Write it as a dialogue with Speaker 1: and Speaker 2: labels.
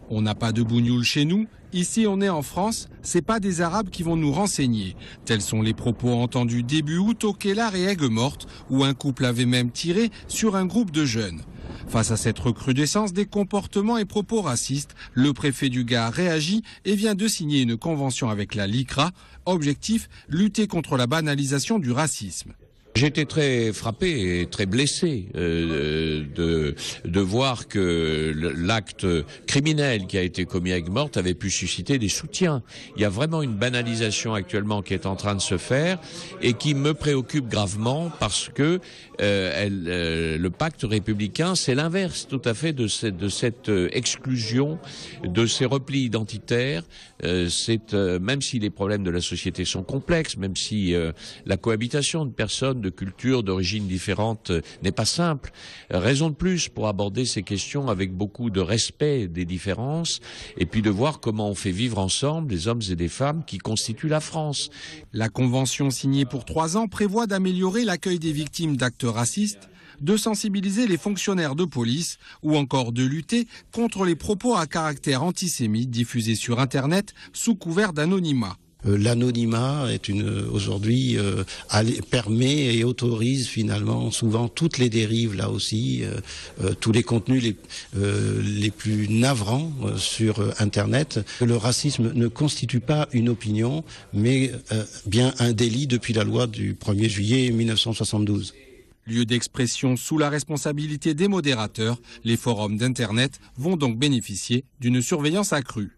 Speaker 1: On n'a pas de bougnoule chez nous. Ici, on est en France. C'est pas des Arabes qui vont nous renseigner. Tels sont les propos entendus début août au Kellar et Aigues-Mortes, où un couple avait même tiré sur un groupe de jeunes. Face à cette recrudescence des comportements et propos racistes, le préfet du Gard réagit et vient de signer une convention avec la LICRA. Objectif, lutter contre la banalisation du racisme.
Speaker 2: J'étais très frappé et très blessé de voir que l'acte criminel qui a été commis à Aigues-Mortes avait pu susciter des soutiens. Il y a vraiment une banalisation actuellement qui est en train de se faire et qui me préoccupe gravement parce que le pacte républicain, c'est l'inverse tout à fait de cette exclusion, de ces replis identitaires. Même si les problèmes de la société sont complexes, même si la cohabitation de personnes de cultures, d'origines différentes n'est pas simple. Raison de plus pour aborder ces questions avec beaucoup de respect des différences et puis de voir comment on fait vivre ensemble des hommes et des femmes qui constituent la France.
Speaker 1: La convention signée pour 3 ans prévoit d'améliorer l'accueil des victimes d'actes racistes, de sensibiliser les fonctionnaires de police ou encore de lutter contre les propos à caractère antisémite diffusés sur Internet sous couvert d'anonymat.
Speaker 3: L'anonymat est aujourd'hui permet et autorise finalement souvent toutes les dérives là aussi, tous les contenus les plus navrants sur Internet. Le racisme ne constitue pas une opinion, mais bien un délit depuis la loi du 1er juillet 1972.
Speaker 1: Lieu d'expression sous la responsabilité des modérateurs, les forums d'Internet vont donc bénéficier d'une surveillance accrue.